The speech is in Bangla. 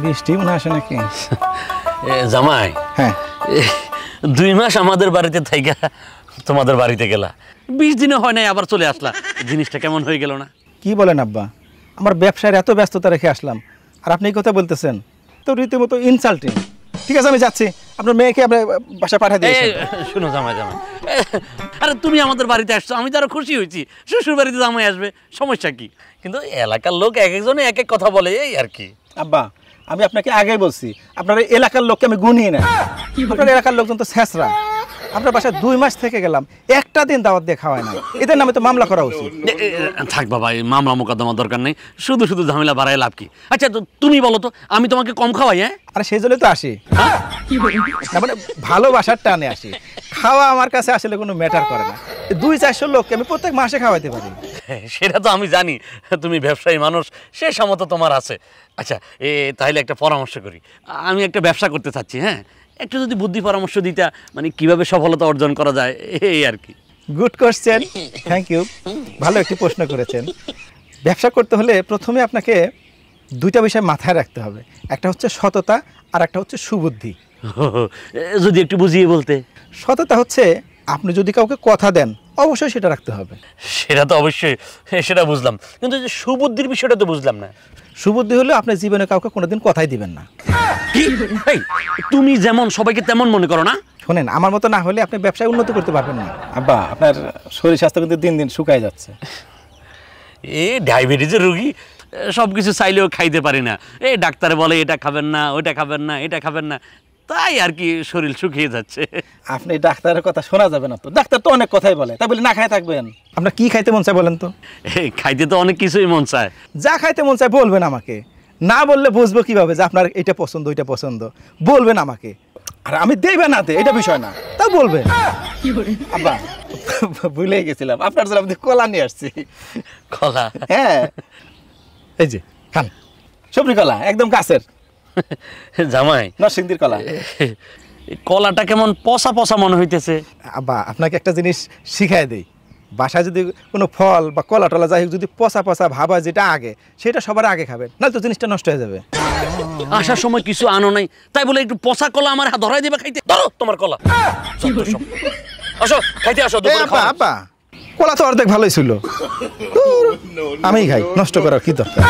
বৃষ্টি মনে আসে নাকি? জামাই, হ্যাঁ 2 মাস আমাদের বাড়িতে থাইকা তোমাদের বাড়িতে গেলা, 20 দিনে হয় নাই আবার চলে আসলা। জিনিসটা কেমন হয়ে গেল না? কি বলেন আব্বা, আমার ব্যবসার এত ব্যস্ততা রেখে আসলাম আর আপনি এই কথা বলতেছেন, তো রীতিমতো ইনসাল্টিং। ঠিক আছে আমি যাচ্ছি, আপনার মেয়েকে আপনার বাসায় পাঠিয়ে দিয়েছেন। শুনো জামাই, আরে তুমি আমাদের বাড়িতে আসছো, আমি তো আরো খুশি হয়েছি। শ্বশুর বাড়িতে জামাই আসবে, সমস্যা কি? কিন্তু এলাকার লোক এক একজনে এক এক কথা বলে, এই আর কি। আব্বা আমি আপনাকে আগেই বলছি, আপনার এলাকার লোককে আমি গুনিয়ে না। আপনার এলাকার লোকজন তো ছেঁচড়া। আপনার বাসায় 2 মাস থেকে গেলাম, একটা দিন দাওয়াত দিয়ে খাওয়ায় না। এদের নামে তো মামলা করা উচিত। থাক বাবা, এই মামলা মোকদ্দমা দরকার নেই, শুধু শুধু ঝামেলা বাড়ায় লাভ কি? আচ্ছা তুমি বলো তো, আমি তোমাকে কম খাওয়াই? হ্যাঁ, আরে সেই জন্যই তো আসি, মানে ভালোবাসার টানে আসি। খাওয়া আমার কাছে আসলে কোনো ম্যাটার করে না। 200-400 লোককে আমি প্রত্যেক মাসে খাওয়াইতে পারি। সেটা তো আমি জানি, তুমি ব্যবসায়ী মানুষ, সে সমত তোমার আছে। আচ্ছা তাহলে একটা পরামর্শ করি, আমি একটা ব্যবসা করতে চাচ্ছি। হ্যাঁ, একটু যদি বুদ্ধি পরামর্শ দিতা, মানে কিভাবে সফলতা অর্জন করা যায়, এই আর কি। Good question, thank you. ভালো একটি প্রশ্ন করেছেন। ব্যবসা করতে হলে প্রথমে আপনাকে 2টা বিষয় মাথায় রাখতে হবে, একটা হচ্ছে সততা আর একটা হচ্ছে সুবুদ্ধি। যদি একটু বুঝিয়ে বলতে। সততা হচ্ছে আপনি যদি কাউকে কথা দেন অবশ্যই সেটা রাখতে হবে। সেটা তো অবশ্যই, সেটা বুঝলাম, কিন্তু যে সুবুদ্ধির বিষয়টা তো বুঝলাম না। সুবুদ্ধি হলে আপনি জীবনে কাউকে কোনোদিন কথাই দিবেন না। তুমি যেমন সবাইকে তেমন মনে করো না? শোনেন, আমার মতো না হলে আপনি ব্যবসায় উন্নতি করতে পারবেন না। আব্বা আপনার শরীর স্বাস্থ্য কিন্তু দিন দিন শুকায় যাচ্ছে। ডায়াবেটিসের রোগী, সব কিছু চাইলেও খাইতে পারি না। ডাক্তারে বলে এটা খাবেন না, ওইটা খাবেন না, এটা খাবেন না, তাই আর কি শরীর শুকিয়ে যাচ্ছে। আপনি ডাক্তারের কথা শোনা যাবে না তো, ডাক্তার তো অনেক কথাই বলে, তাই বলে না খাই থাকবেন? আপনার কি খাইতে মন চায় বলেন তো? খাইতে তো অনেক কিছুই মন চায়। যা খাইতে মন চায় বলবেন আমাকে, না বললে বুঝবো কিভাবে যে আপনার এটা পছন্দ ওইটা পছন্দ? বলবেন আমাকে, আর আমি দেবে না দে এটা বিষয় না, তা বলবেন। আব্বা ভুলেই গেছিলাম, আপনার জন্য আমি কলা নিয়ে আসছি। কলা? হ্যাঁ এই যে খান, সবরি কলা, একদম গাছের। জামাই, নরসিংদীর কলা। কলাটা কেমন পচা পচা মনে হইতেছে। আব্বা আপনাকে একটা জিনিস শিখাই দেই, বাসায় যদি কোনো ফল বা কলা টলা যাই হোক যদি পচা পচা ভাব হয় যেটা আগে, সেটা সবার আগে খাবেন, নাহলে তো জিনিসটা নষ্ট হয়ে যাবে। আসার সময় কিছু আনো নাই, তাই বলে একটু পচা কলা আমার হাত ধরাই দিবে খাইতে? ধরো তোমার কলা, আসো খাইতে আসো। আব্বা কলা তো অর্ধেক ভালোই ছিল, আমি খাই, নষ্ট করার কি দরকার?